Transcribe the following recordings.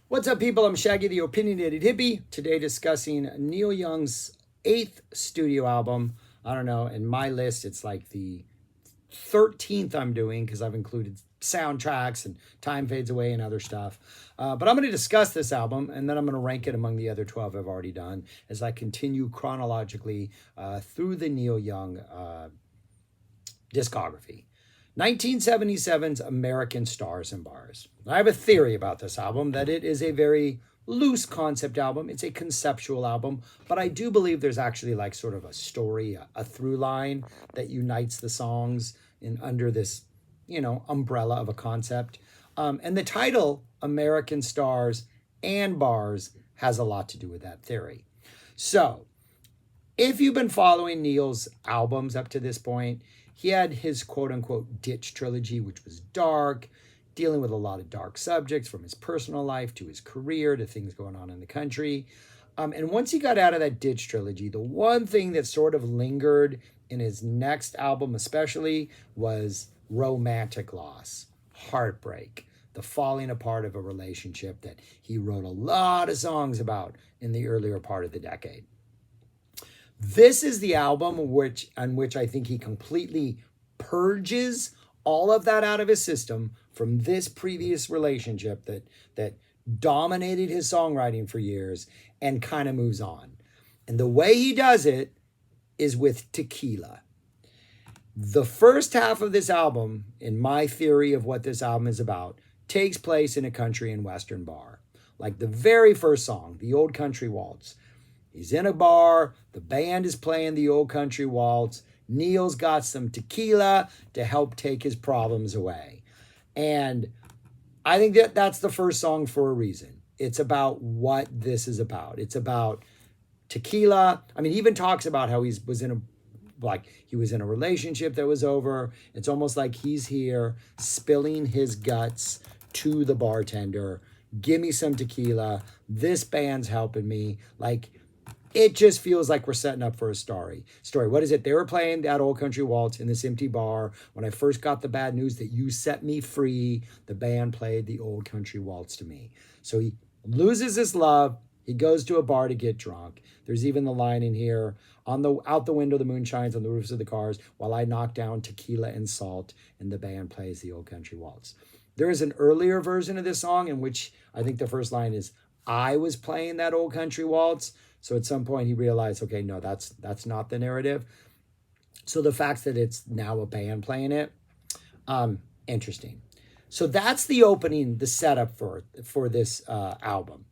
What's up, people? I'm Shaggy, the Opinionated Hippie. Today discussing Neil Young's 8th studio album. I don't know, in my list, it's like the 13th I'm doing because I've included soundtracks and Time Fades Away and other stuff. But I'm going to discuss this album, and then I'm going to rank it among the other 12 I've already done as I continue chronologically through the Neil Young discography. 1977's American Stars and Bars. I have a theory about this album that it is a very loose concept album. It's a conceptual album, but I do believe there's actually like sort of a story, a through line that unites the songs in under this, umbrella of a concept. And the title, American Stars and Bars, has a lot to do with that theory. So, if you've been following Neil's albums up to this point, he had his quote-unquote Ditch trilogy, which was dark, dealing with a lot of dark subjects from his personal life to his career to things going on in the country. And once he got out of that Ditch trilogy, the one thing that sort of lingered in his next album especially was romantic loss, heartbreak, the falling apart of a relationship that he wrote a lot of songs about in the earlier part of the decade. This is the album on which I think he completely purges all of that out of his system from this previous relationship that dominated his songwriting for years and kind of moves on. And the way he does it is with Tequila. The first half of this album, in my theory of what this album is about, takes place in a country and western bar. Like the very first song, the Old Country Waltz. He's in a bar, the band is playing the Old Country Waltz, Neil's got some tequila to help take his problems away. And I think that's the first song for a reason. It's about what this is about. It's about tequila. I mean, he even talks about how he was in a relationship that was over. It's almost like he's here spilling his guts to the bartender. Give me some tequila. This band's helping me. It just feels like we're setting up for a story. What is it? They were playing that Old Country Waltz in this empty bar. When I first got the bad news that you set me free, the band played the Old Country Waltz to me. So he loses his love. He goes to a bar to get drunk. There's even the line in here, out the window the moon shines on the roofs of the cars while I knock down tequila and salt and the band plays the Old Country Waltz. There is an earlier version of this song in which I think the first line is, I was playing that Old Country Waltz. So at some point he realized, okay, no, that's not the narrative. So the fact that it's now a band playing it, interesting. So that's the opening, the setup for this album.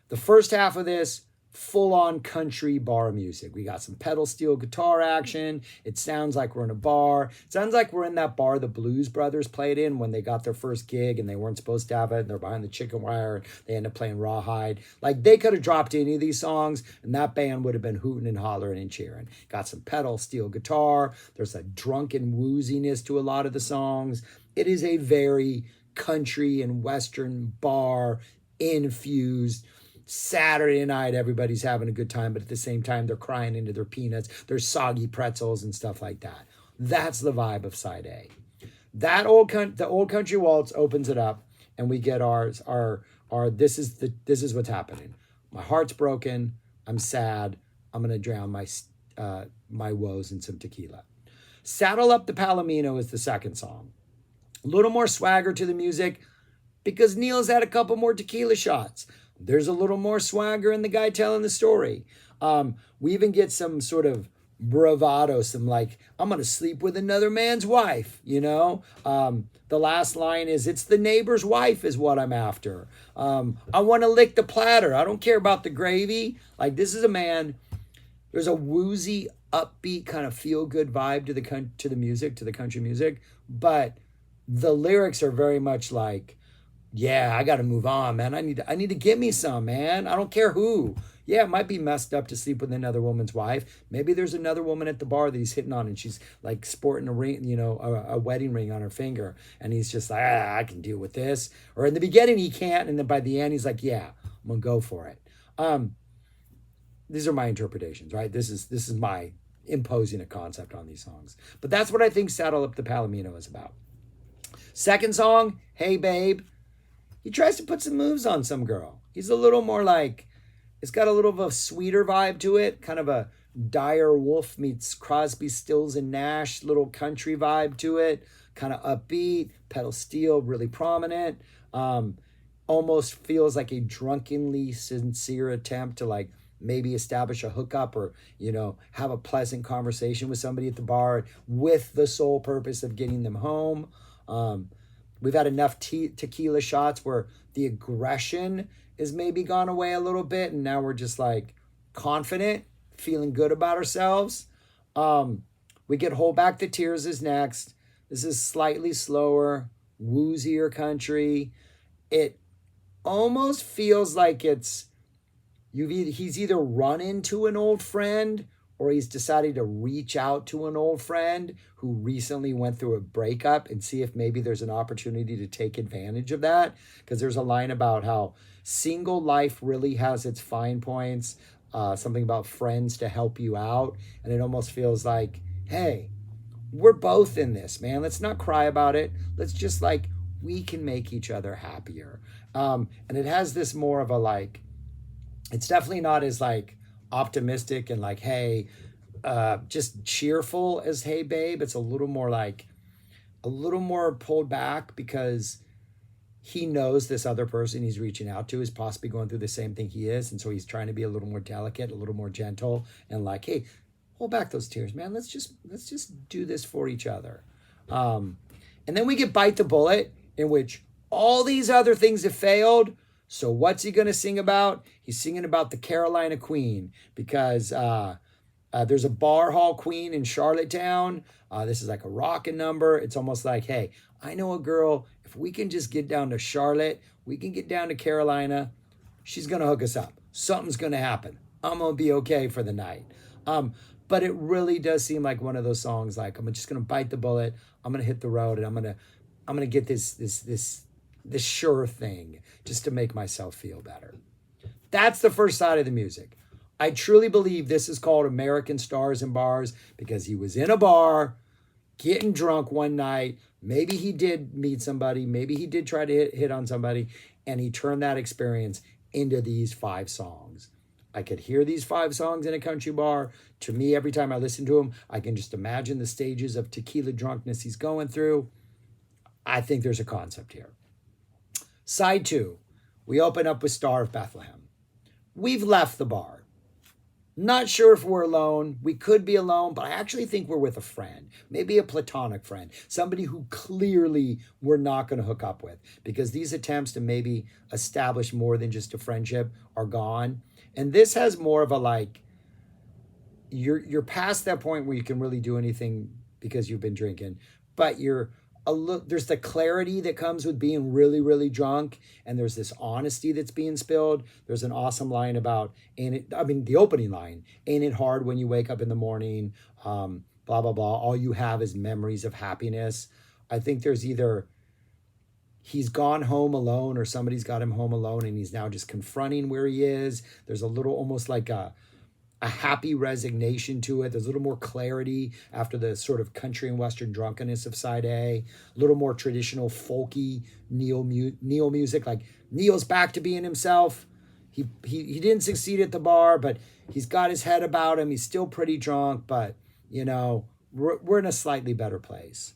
The first half of this, full-on country bar music. We got some pedal steel guitar action. It sounds like we're in a bar. It sounds like we're in that bar the Blues Brothers played in when they got their first gig and they weren't supposed to have it. And they're behind the chicken wire. And they end up playing Rawhide. They could have dropped any of these songs and that band would have been hooting and hollering and cheering. Got some pedal steel guitar. There's a drunken wooziness to a lot of the songs. It is a very country and western bar infused Saturday night, everybody's having a good time, but at the same time, they're crying into their peanuts. There's soggy pretzels and stuff like that. That's the vibe of side A. The Old Country Waltz opens it up, and we get our this is what's happening. My heart's broken. I'm sad. I'm gonna drown my woes in some tequila. Saddle Up the Palomino is the second song. A little more swagger to the music because Neil's had a couple more tequila shots. There's a little more swagger in the guy telling the story. We even get some sort of bravado, some I'm going to sleep with another man's wife, The last line is, it's the neighbor's wife is what I'm after. I want to lick the platter. I don't care about the gravy. This is a man, there's a woozy, upbeat kind of feel-good vibe to the music, to the country music. But the lyrics are very much yeah, I got to move on, man. I need to get me some, man. I don't care who. Yeah, it might be messed up to sleep with another woman's wife. Maybe there's another woman at the bar that he's hitting on and she's sporting a ring, a wedding ring on her finger. And he's just I can deal with this. Or in the beginning he can't. And then by the end he's yeah, I'm going to go for it. These are my interpretations, right? This is my imposing a concept on these songs. But that's what I think Saddle Up the Palomino is about. Second song, Hey Babe. he tries to put some moves on some girl. He's a little more like, it's got a little of a sweeter vibe to it, kind of a Dire Wolf meets Crosby, Stills, and Nash little country vibe to it, kind of upbeat, pedal steel, really prominent. Almost feels like a drunkenly sincere attempt to like maybe establish a hookup or, have a pleasant conversation with somebody at the bar with the sole purpose of getting them home. We've had enough tequila shots where the aggression is maybe gone away a little bit, and now we're just like confident, feeling good about ourselves. We get Hold Back the Tears is next. This is slightly slower, woozier country. It almost feels like he's either run into an old friend or he's decided to reach out to an old friend who recently went through a breakup and see if maybe there's an opportunity to take advantage of that. Because there's a line about how single life really has its fine points, something about friends to help you out. And it almost feels like, hey, we're both in this, man. Let's not cry about it. Let's just like, we can make each other happier. And it has this more of a like, it's definitely not as like optimistic and like, hey, just cheerful as Hey Babe. It's a little more pulled back because he knows this other person he's reaching out to is possibly going through the same thing he is. And so he's trying to be a little more delicate, a little more gentle, and like, hey, hold back those tears, man. Let's just do this for each other. And then we get Bite the Bullet, in which all these other things have failed. So what's he going to sing about? He's singing about the Carolina Queen because there's a bar hall queen in Charlottetown. This is like a rockin' number. It's almost like, hey, I know a girl. If we can just get down to Charlotte, we can get down to Carolina. She's going to hook us up. Something's going to happen. I'm going to be okay for the night. But it really does seem like one of those songs. Like, I'm just going to bite the bullet. I'm going to hit the road, and I'm going to get this sure thing just to make myself feel better. That's the first side of the music. I truly believe this is called American Stars and Bars because he was in a bar getting drunk one night. Maybe he did meet somebody. Maybe he did try to hit on somebody, and he turned that experience into these 5 songs. I could hear these 5 songs in a country bar. To me, every time I listen to them, I can just imagine the stages of tequila drunkenness he's going through. I think there's a concept here. Side 2, we open up with Star of Bethlehem. We've left the bar. Not sure if we're alone. We could be alone, but I actually think we're with a friend, maybe a platonic friend, somebody who clearly we're not going to hook up with because these attempts to maybe establish more than just a friendship are gone. And this has more of a like, you're past that point where you can really do anything because you've been drinking, but there's the clarity that comes with being really, really drunk, and there's this honesty that's being spilled. There's an awesome line about, the opening line, ain't it hard when you wake up in the morning, blah, blah, blah. All you have is memories of happiness. I think there's either he's gone home alone or somebody's got him home alone and he's now just confronting where he is. There's a little almost like a happy resignation to it. There's a little more clarity after the sort of country and western drunkenness of side A, a little more traditional folky Neil music. Like Neil's back to being himself. He didn't succeed at the bar, but he's got his head about him. He's still pretty drunk, but we're in a slightly better place.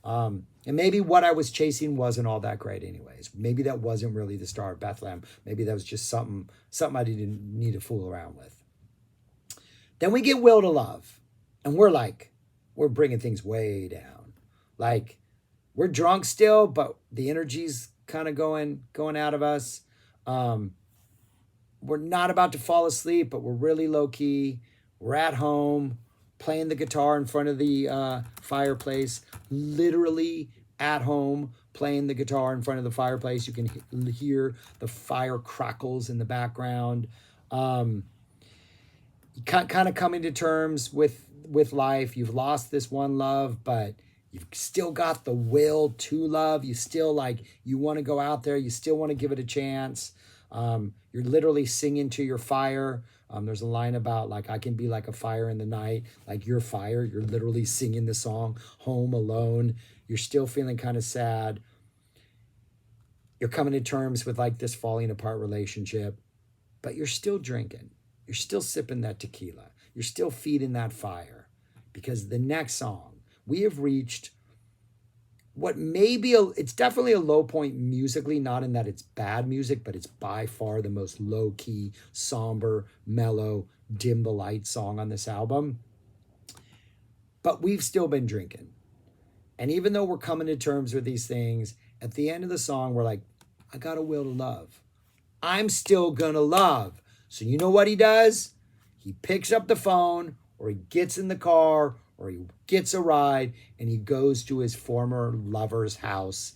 And maybe what I was chasing wasn't all that great anyways. Maybe that wasn't really the Star of Bethlehem. Maybe that was just something I didn't need to fool around with. Then we get Will to Love, and we're bringing things way down. Like, we're drunk still, but the energy's kind of going out of us. We're not about to fall asleep, but we're really low key. We're at home, playing the guitar in front of the fireplace, literally at home, playing the guitar in front of the fireplace. You can hear the fire crackles in the background. Kind of coming to terms with life. You've lost this one love, but you've still got the will to love. You still you want to go out there. You still want to give it a chance. You're literally singing to your fire. There's a line about I can be like a fire in the night, like your fire. You're literally singing the song Home Alone. You're still feeling kind of sad. You're coming to terms with like this falling apart relationship, but you're still drinking. You're still sipping that tequila. You're still feeding that fire, because the next song, we have reached what may be it's definitely a low point musically, not in that it's bad music, but it's by far the most low key, somber, mellow, dim the light song on this album. But we've still been drinking. And even though we're coming to terms with these things, at the end of the song, we're like, I got a will to love. I'm still gonna love. So you know what he does? He picks up the phone, or he gets in the car, or he gets a ride, and he goes to his former lover's house,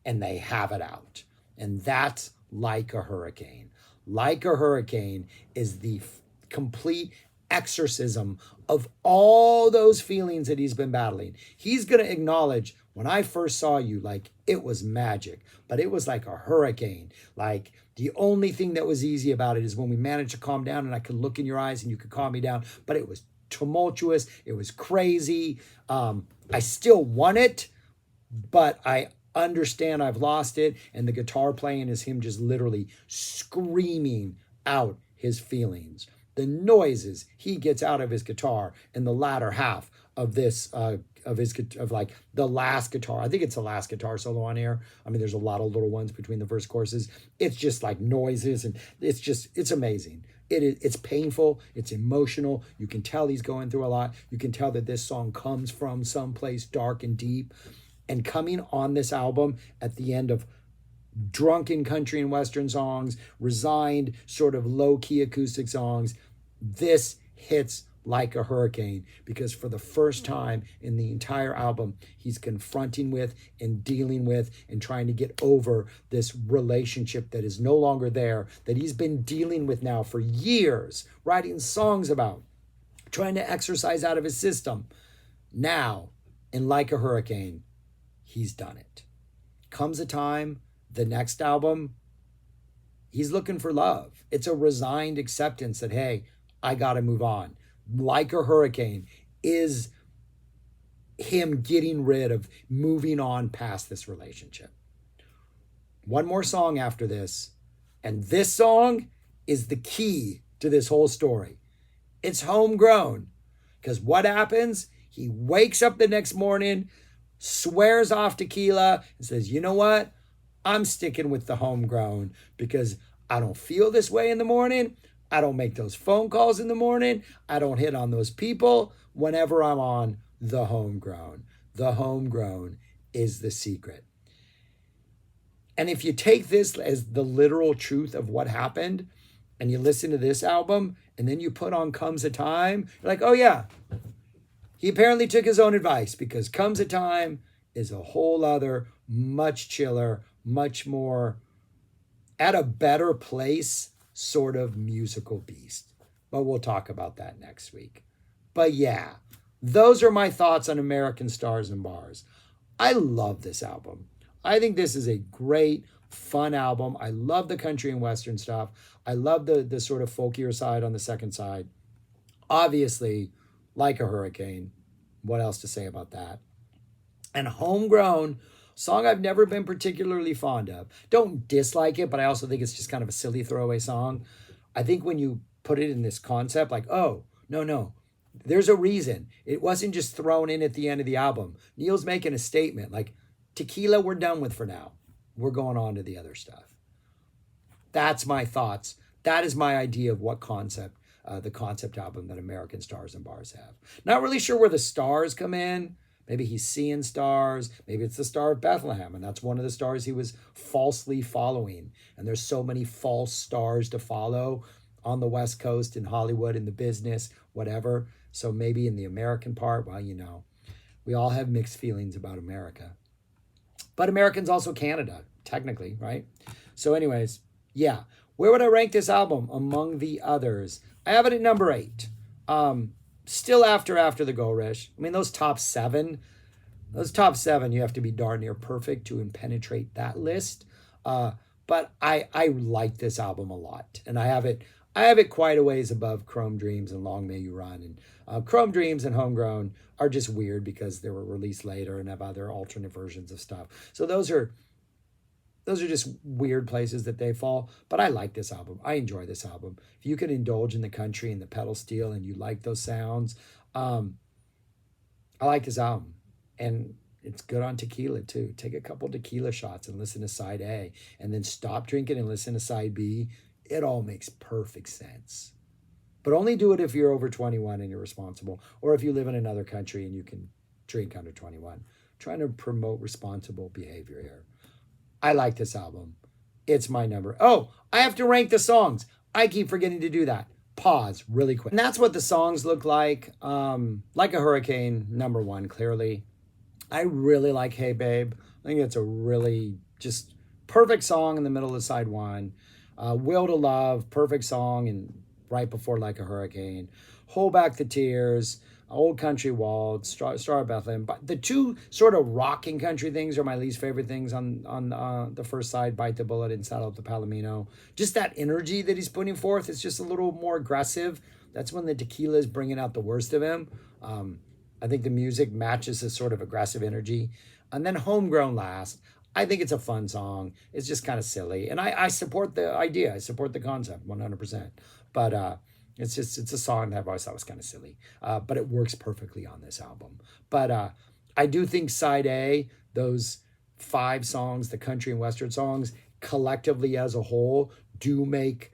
and they have it out. And that's Like a Hurricane. Like a Hurricane is the complete exorcism of all those feelings that he's been battling. He's going to acknowledge, when I first saw you, like, it was magic, but it was like a hurricane. Like, the only thing that was easy about it is when we managed to calm down and I could look in your eyes and you could calm me down, but it was tumultuous. It was crazy. I still want it, but I understand I've lost it. And the guitar playing is him just literally screaming out his feelings. The noises he gets out of his guitar in the latter half of this, of like the last guitar. I think it's the last guitar solo on here. I mean, there's a lot of little ones between the verse choruses. It's just like noises, and it's amazing. It's painful. It's emotional. You can tell he's going through a lot. You can tell that this song comes from someplace dark and deep. And coming on this album at the end of drunken country and western songs, resigned sort of low-key acoustic songs, this hits like a hurricane, because for the first time in the entire album, he's confronting with and dealing with and trying to get over this relationship that is no longer there, that he's been dealing with now for years, writing songs about, trying to exercise out of his system. Now, in Like a Hurricane, he's done it. Comes a time, the next album, he's looking for love. It's a resigned acceptance that, hey, I got to move on. Like a Hurricane is him getting rid of, moving on past this relationship. One more song after this, and this song is the key to this whole story. It's Homegrown, because what happens? He wakes up the next morning, swears off tequila, and says, you know what? I'm sticking with the Homegrown, because I don't feel this way in the morning. I don't make those phone calls in the morning. I don't hit on those people whenever I'm on the Homegrown. The Homegrown is the secret. And if you take this as the literal truth of what happened, and you listen to this album, and then you put on Comes a Time, you're like, oh yeah, he apparently took his own advice, because Comes a Time is a whole other, much chiller, much more at a better place sort of musical beast. But we'll talk about that next week. But yeah, those are my thoughts on American Stars and Bars. I love this album. I think this is a great, fun album. I love the country and western stuff. I love the sort of folkier side on the second side. Obviously, Like a Hurricane. What else to say about that? And Homegrown, song I've never been particularly fond of. Don't dislike it, but I also think it's just kind of a silly throwaway song. I think when you put it in this concept, like, oh, no, there's a reason. It wasn't just thrown in at the end of the album. Neil's making a statement, like, tequila we're done with for now. We're going on to the other stuff. That's my thoughts. That is my idea of what concept, the concept album that American Stars and Bars have. Not really sure where the stars come in. Maybe he's seeing stars. Maybe it's the Star of Bethlehem, and that's one of the stars he was falsely following. And there's so many false stars to follow on the West Coast, in Hollywood, in the business, whatever. So maybe in the American part, well, you know, we all have mixed feelings about America. But American's also Canada, technically, right? So anyways, yeah. Where would I rank this album among the others? I have it at number 8. Still after the Go-Rish. I mean, those top seven, you have to be darn near perfect to penetrate that list. But I like this album a lot. And I have it quite a ways above Chrome Dreams and Long May You Run. And Chrome Dreams and Homegrown are just weird because they were released later and have other alternate versions of stuff. So those are those are just weird places that they fall. But I like this album. I enjoy this album. If you can indulge in the country and the pedal steel and you like those sounds, I like this album. And it's good on tequila too. Take a couple tequila shots and listen to side A, and then stop drinking and listen to side B. It all makes perfect sense. But only do it if you're over 21 and you're responsible, or if you live in another country and you can drink under 21. I'm trying to promote responsible behavior here. I like this album. It's my number. Oh, I have to rank the songs. I keep forgetting to do that. Pause really quick. And that's what the songs look like. Like a Hurricane, number one, clearly. I really like Hey Babe. I think it's a really just perfect song in the middle of side one. Will to Love, perfect song, and right before Like a Hurricane. Hold Back the Tears, Old Country Waltz, Star of Bethlehem. But the two sort of rocking country things are my least favorite things on the first side, Bite the Bullet and Saddle Up the Palomino. Just that energy that he's putting forth, it's just a little more aggressive. That's when the tequila is bringing out the worst of him. I think the music matches this sort of aggressive energy. And then Homegrown last. I think it's a fun song. It's just kind of silly. And I support the idea. I support the concept 100%. But it's a song that I've always thought was kind of silly. But it works perfectly on this album. But I do think side A, those 5 songs, the country and western songs, collectively as a whole, do make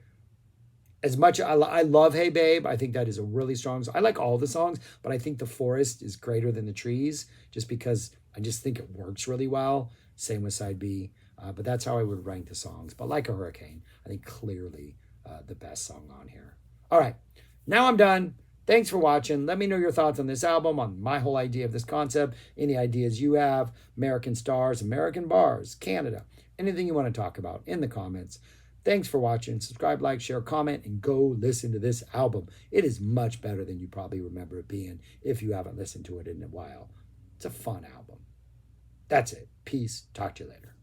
as much. I love Hey Babe. I think that is a really strong song. I like all the songs, but I think The Forest is greater than The Trees just because I just think it works really well. Same with side B. But that's how I would rank the songs. But Like a Hurricane, I think clearly the best song on here. All right, now I'm done. Thanks for watching. Let me know your thoughts on this album, on my whole idea of this concept, any ideas you have, American stars, American bars, Canada, anything you want to talk about in the comments. Thanks for watching. Subscribe, like, share, comment, and go listen to this album. It is much better than you probably remember it being if you haven't listened to it in a while. It's a fun album. That's it. Peace. Talk to you later.